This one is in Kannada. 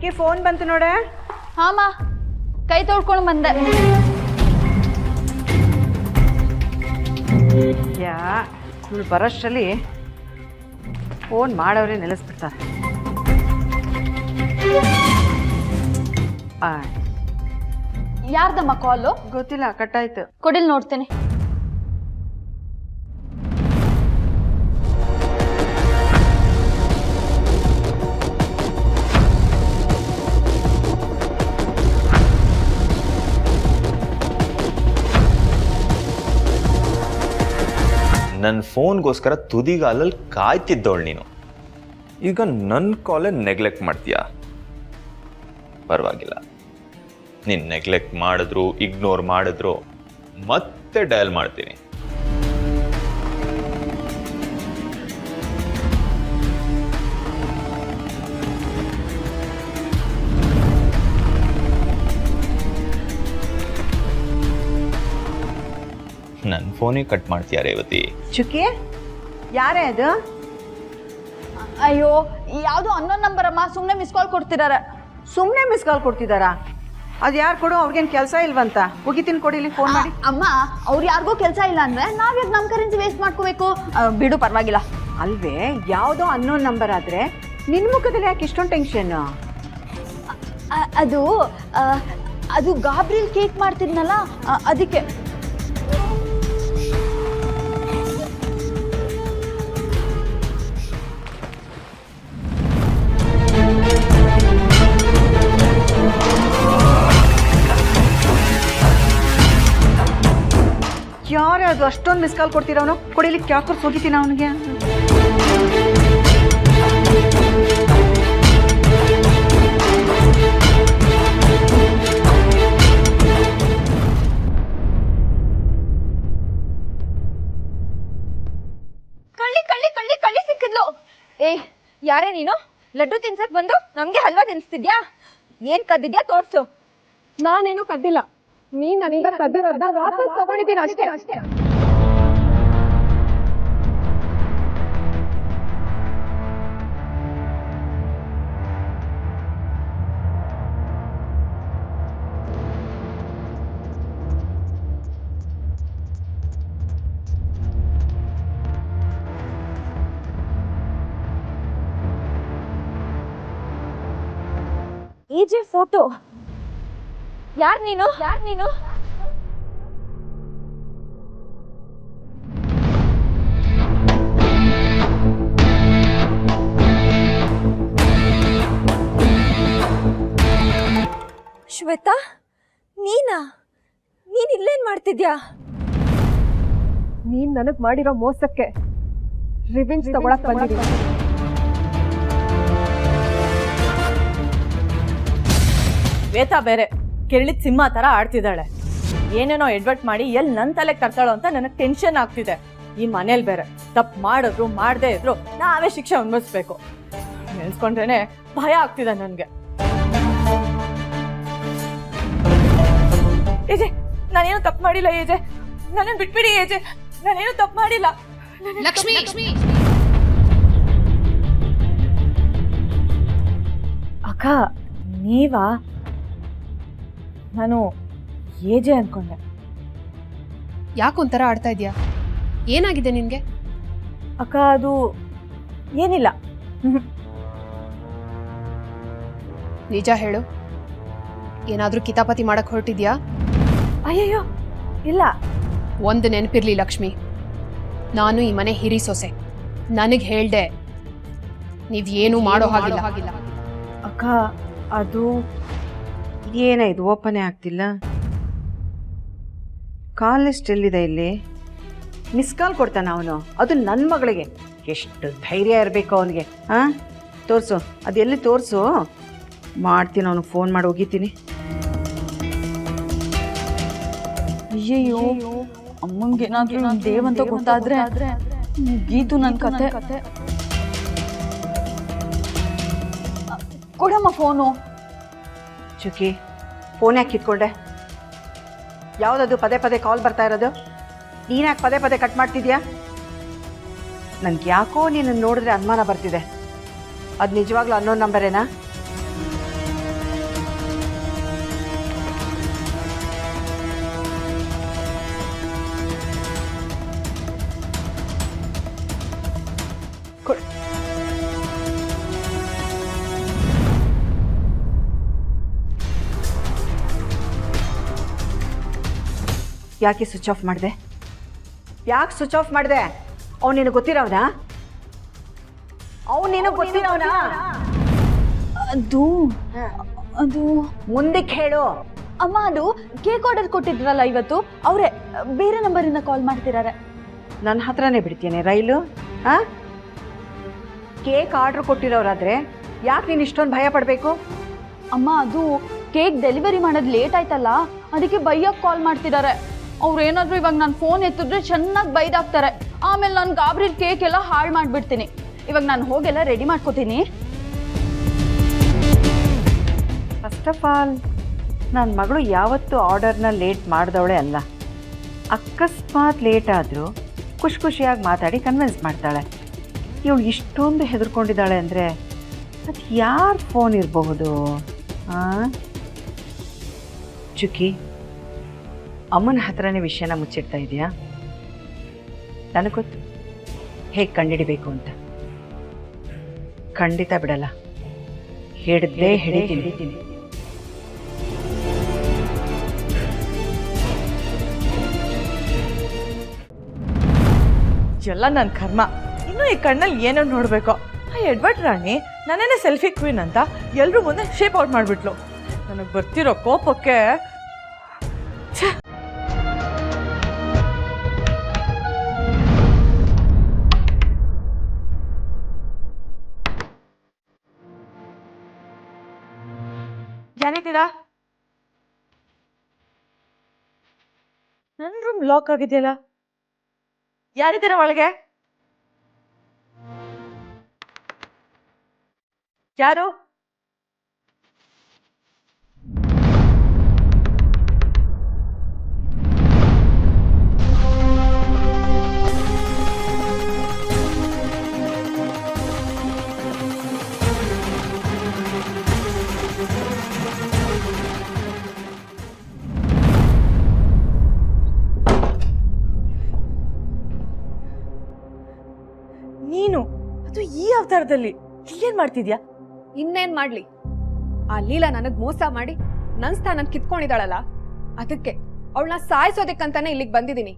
ಚಿಕ್ಕಿ ಫೋನ್ ಬಂತು ನೋಡೆ. ಹಾಮ ಕೈ ತೊಳ್ಕೊಂಡು ಬಂದೆ. ಯಾ ಇವಳು ಬರೋಷ್ಟರಲ್ಲಿ ಫೋನ್ ಮಾಡೋರೇ ನಿಲ್ಲಿಸ್ಬಿಡ್ತಾರೆ. ಯಾರ್ದಮ್ಮ ಕಾಲು? ಗೊತ್ತಿಲ್ಲ, ಕಟ್ಟಾಯ್ತು. ಕೊಡಿಲ್ ನೋಡ್ತೇನೆ. ನನ್ನ ಫೋನ್ಗೋಸ್ಕರ ತುದಿಗಾಲಲ್ಲಿ ಕಾಯ್ತಿದ್ದವಳು ನೀನು, ಈಗ ನನ್ನ ಕಾಲೇ ನೆಗ್ಲೆಕ್ಟ್ ಮಾಡ್ತೀಯಾ? ಪರವಾಗಿಲ್ಲ, ನೀನು ನೆಗ್ಲೆಕ್ಟ್ ಮಾಡಿದ್ರು ಇಗ್ನೋರ್ ಮಾಡಿದ್ರು ಮತ್ತೆ ಡಯಲ್ ಮಾಡ್ತೀನಿ. ನನ್ನ ಫೋನಿಗೆ ಕಟ್ ಮಾಡ್ತೀಯ ರೇವತಿ? ಚುಕ್ಕಿ ಯಾರೇ ಅದು? ಅಯ್ಯೋ ಯಾವುದು ಅನ್ನೋನ್ ನಂಬರ್ ಅಮ್ಮ, ಸುಮ್ಮನೆ ಮಿಸ್ ಕಾಲ್ ಕೊಡ್ತಿದ್ದಾರೆ. ಸುಮ್ಮನೆ ಮಿಸ್ ಕಾಲ್ ಕೊಡ್ತಿದ್ದಾರಾ? ಅದು ಯಾರು ಕೊಡು, ಅವ್ರಿಗೇನು ಕೆಲಸ ಇಲ್ವಂತ? ಮುಗಿತೀನಿ, ಕೊಡಿಲಿ ಫೋನ್ ಮಾಡಿ. ಅಮ್ಮ ಅವ್ರು ಯಾರಿಗೂ ಕೆಲಸ ಇಲ್ಲ ಅಂದ್ರೆ ನಾವ್ಯಾಕೆ ನಮ್ಮ ಕರೆನ್ಸಿ ವೇಸ್ಟ್ ಮಾಡ್ಕೋಬೇಕು? ಬಿಡು ಪರವಾಗಿಲ್ಲ. ಅಲ್ವೇ, ಯಾವುದೋ ಅನ್ನೋನ್ ನಂಬರ್ ಆದರೆ ನಿನ್ನ ಮುಖದಲ್ಲಿ ಯಾಕೆ ಇಷ್ಟೊಂದು ಟೆನ್ಷನ್? ಅದು ಅದು ಗಾಬ್ರಿಲ್ ಕೇಕ್ ಮಾಡ್ತಿದ್ನಲ್ಲ, ಅದಕ್ಕೆ. ಯಾರೇ ಅದು ಅಷ್ಟೊಂದು ಮಿಸ್ ಕಾಲ್ ಕೊಡ್ತೀರವನು? ಕೊಡಿಲಿಕ್ಕೆ ಯಾಕೆ ಹೋಗಿತೀನಿ ಅವನಿಗೆ. ಕಳ್ಳಿ ಕಳ್ಳಿ ಕಳ್ಳಿ ಕಳ್ಳಿ ಸಿಕ್ಕಿದ್ಲು. ಯಾರೇ ನೀನು? ಲಡ್ಡು ತಿನ್ಸಕ್ ಬಂದು ನಮ್ಗೆ ಹಲ್ವಾ ತಿನ್ಸ್ತಿದ್ಯಾ? ಏನ್ ಕದ್ದಿದ್ಯಾ ತೋರ್ಸು. ನಾನೇನು ಕದ್ದಿಲ್ಲ, ನೀನ್ ನನಗ ಕದ್ದಿರೋದ ವಾಪಸ್ ತಗೊಂಡಿದ್ದೀನಿ ಅಷ್ಟೇ. Easy photo. ಯಾರ್ ನೀನು? ಶ್ವೇತಾ, ನೀನ್ ಇಲ್ಲೇನ್ ಮಾಡ್ತಿದ್ಯಾ? ನೀನ್ ನನಗ್ ಮಾಡಿರೋ ಮೋಸಕ್ಕೆ ರಿವೆಂಜ್ ತಗೊಳಕ್ ಬಂದಿದ್ದೀನಿ. ಶ್ವೇತಾ ಬೇರೆ ಕೆರಳಿದ ಸಿಂಹ ತರ ಆಡ್ತಿದ್ದಾಳೆ. ಏನೇನೋ ಎಡ್ವರ್ಟ್ ಮಾಡಿ ಎಲ್ಲಿ ನನ್ನ ತಲೆಗೆ ತರ್ತಾಳೋ ಅಂತ ನನಗೆ ಟೆನ್ಷನ್ ಆಗ್ತಿದೆ. ಈ ಮನೇಲಿ ಬೇರೆ ತಪ್ಪು ಮಾಡಿದ್ರು ಮಾಡದೇ ಇದ್ರು ನಾವೇ ಶಿಕ್ಷೆ ಅನುಭವಿಸ್ಬೇಕು. ನೆನ್ಸ್ಕೊಂಡ್ರೇನೆ ಭಯ ಆಗ್ತಿದೆ ನನಗೆ. ಏಜೆ, ನಾನೇನು ತಪ್ಪು ಮಾಡಿಲ್ಲ ಏಜೆ, ನನ್ನನ್ನು ಬಿಟ್ಬಿಡಿ ಏಜೆ, ನಾನೇನು ತಪ್ಪು ಮಾಡಿಲ್ಲ. ಲಕ್ಷ್ಮಿ, ಅಕ್ಕ ನೀವಾ? ನಾನು ಏಜೆ ಅನ್ಕೊಂಡೆ. ಯಾಕೊಂಥರ ಆಡ್ತಾ ಇದೀಯಾ? ಏನಾಗಿದೆ ನಿನ್ಗೆ? ಅಕ್ಕ ಅದು ಏನಿಲ್ಲ. ನಿಜ ಹೇಳು, ಏನಾದ್ರೂ ಕಿತಾಪತಿ ಮಾಡಕ್ ಹೊರಟಿದ್ಯಾ? ಅಯ್ಯಯ್ಯೋ ಇಲ್ಲ. ಒಂದು ನೆನಪಿರ್ಲಿ ಲಕ್ಷ್ಮಿ, ನಾನು ಈ ಮನೆ ಹಿರಿ ಸೊಸೆ. ನನಗೆ ಹೇಳ್ದೆ ನೀವ್ ಏನು ಮಾಡೋ ಹಾಗಿಲ್ಲ. ಅಕ್ಕ ಅದು ಏನೇ ಇದು ಓಪನೇ ಆಗ್ತಿಲ್ಲ. ಕಾಲ್ ಲಿಸ್ಟ್ ಎಲ್ಲಿದೆ ಇಲ್ಲಿ? ಮಿಸ್ ಕಾಲ್ ಕೊಡ್ತಾನೆ ಅವನು, ಅದು ನನ್ನ ಮಗಳಿಗೆ. ಎಷ್ಟು ಧೈರ್ಯ ಇರಬೇಕು ಅವನಿಗೆ. ಹಾಂ ತೋರಿಸು, ಅದೆಲ್ಲಿ ತೋರಿಸು, ಮಾಡ್ತೀನಿ ಅವನಿಗೆ ಫೋನ್ ಮಾಡಿ ಹೋಗಿತೀನಿ. ಅಯ್ಯಯ್ಯೋ, ಅಮ್ಮಂಗೆ ಏನಾದ್ರೂ ದೇವಂತ ಗೊತ್ತಾದ್ರೆ ಗೀತು ನನ್ನ ಕತೆ. ಕೊಡಮ್ಮ ಫೋನು. ಚುಕ್ಕಿ, ಫೋನ್ ಯಾಕೆ ಕಿತ್ಕೊಂಡೆ? ಯಾವುದದು ಪದೇ ಪದೇ ಕಾಲ್ ಬರ್ತಾ ಇರೋದು? ನೀನ್ಯಾಕೆ ಪದೇ ಪದೇ ಕಟ್ ಮಾಡ್ತಿದ್ಯಾ? ನನಗೆ ಯಾಕೋ ನೀನು ನೋಡಿದ್ರೆ ಅನುಮಾನ ಬರ್ತಿದೆ. ಅದು ನಿಜವಾಗ್ಲೂ ಅನ್ನೋನ್ ನಂಬರೇನಾ? ಯಾಕೆ ಸ್ವಿಚ್ ಆಫ್ ಮಾಡಿದೆ? ಯಾಕೆ ಸ್ವಿಚ್ ಆಫ್ ಮಾಡಿದೆ? ಅವ್ನು ನಿನಗೆ ಗೊತ್ತಿರೋನಾ? ಅವ್ನು ನಿನಗೆ ಗೊತ್ತಿರೋನಾ? ಅದು ಮುಂದಕ್ಕೆ ಹೇಳು. ಅಮ್ಮ, ಅದು ಕೇಕ್ ಆರ್ಡರ್ ಕೊಟ್ಟಿದ್ರಲ್ಲ ಇವತ್ತು, ಅವರೇ ಬೇರೆ ನಂಬರಿಂದ ಕಾಲ್ ಮಾಡ್ತಿದ್ದಾರೆ. ನನ್ನ ಹತ್ರನೇ ಬಿಡ್ತೀನಿ ರೈಲು? ಹಾಂ, ಕೇಕ್ ಆರ್ಡ್ರ್ ಕೊಟ್ಟಿರೋರಾದ್ರೆ ಯಾಕೆ ನೀನು ಇಷ್ಟೊಂದು ಭಯ ಪಡಬೇಕು? ಅಮ್ಮ, ಅದು ಕೇಕ್ ಡೆಲಿವರಿ ಮಾಡೋದು ಲೇಟ್ ಆಯ್ತಲ್ಲ, ಅದಕ್ಕೆ ಬೈಯಕ್ಕೆ ಕಾಲ್ ಮಾಡ್ತಿದ್ದಾರೆ. ಅವ್ರು ಏನಾದರೂ ಇವಾಗ ನಾನು ಫೋನ್ ಎತ್ತಿದ್ರೆ ಚೆನ್ನಾಗಿ ಬೈದಾಕ್ತಾರೆ. ಆಮೇಲೆ ನಾನು ಗಾಬರಿ ಕೇಕ್ ಎಲ್ಲ ಹಾಳು ಮಾಡಿಬಿಡ್ತೀನಿ. ಇವಾಗ ನಾನು ಹೋಗೆಲ್ಲ ರೆಡಿ ಮಾಡ್ಕೋತೀನಿ. ಫಸ್ಟ್ ಆಫ್ ಆಲ್ ನನ್ನ ಮಗಳು ಯಾವತ್ತೂ ಆರ್ಡರ್ನ ಲೇಟ್ ಮಾಡಿದವಳೆ ಅಲ್ಲ. ಅಕಸ್ಮಾತ್ ಲೇಟ್ ಆದರೂ ಖುಷಿಯಾಗಿ ಮಾತಾಡಿ ಕನ್ವಿನ್ಸ್ ಮಾಡ್ತಾಳೆ. ಇವಳು ಇಷ್ಟೊಂದು ಹೆದರ್ಕೊಂಡಿದ್ದಾಳೆ ಅಂದರೆ ಅದು ಯಾರ ಫೋನ್ ಇರಬಹುದು? ಚುಕ್ಕಿ, ಅಮ್ಮನ ಹತ್ರನೇ ವಿಷಯನ ಮುಚ್ಚಿಡ್ತಾ ಇದೆಯಾ? ನನಗೆ ಗೊತ್ತು ಹೇಗೆ ಕಂಡುಹಿಡಿಬೇಕು ಅಂತ. ಖಂಡಿತ ಬಿಡಲ್ಲ, ಹಿಡ್ದೇ ಹಿಡಿತೀನಿ. ಎಲ್ಲ ನನ್ನ ಕರ್ಮ. ಇನ್ನೂ ಈ ಕಣ್ಣಲ್ಲಿ ಏನೋ ನೋಡಬೇಕು. ಆ ಎಡ್ವರ್ಡ್ ರಾಣಿ ನನ್ನೇನೆ ಸೆಲ್ಫಿ ಕ್ವೀನ್ ಅಂತ ಎಲ್ಲರೂ ಮುಂದೆ ಶೇಪ್ ಔಟ್ ಮಾಡಿಬಿಟ್ಲು. ನನಗೆ ಬರ್ತಿರೋ ಕೋಪಕ್ಕೆ ಯಾರಿದ್ದೀರಾ? ನನ್ನ ರೂಮ್ ಲಾಕ್ ಆಗಿದೆಯಲ್ಲ, ಯಾರಿದ್ದೀರಾ ಒಳಗೆ? ಯಾರು? ನೀನು? ಅದು ಈ ಅವತಾರದಲ್ಲಿ ಏನ್ ಮಾಡ್ತಿದ್ಯಾ? ಇನ್ನೇನ್ ಮಾಡ್ಲಿ, ಆ ಲೀಲಾ ನನಗ್ ಮೋಸ ಮಾಡಿ ನನ್ ಸ್ಥಾನ ಕಿತ್ಕೊಂಡಿದ್ದಾಳಲ್ಲ, ಅದಕ್ಕೆ ಅವಳನ್ನ ಸಾಯಿಸೋದಕ್ಕಂತಾನೆ ಇಲ್ಲಿಗೆ ಬಂದಿದ್ದೀನಿ.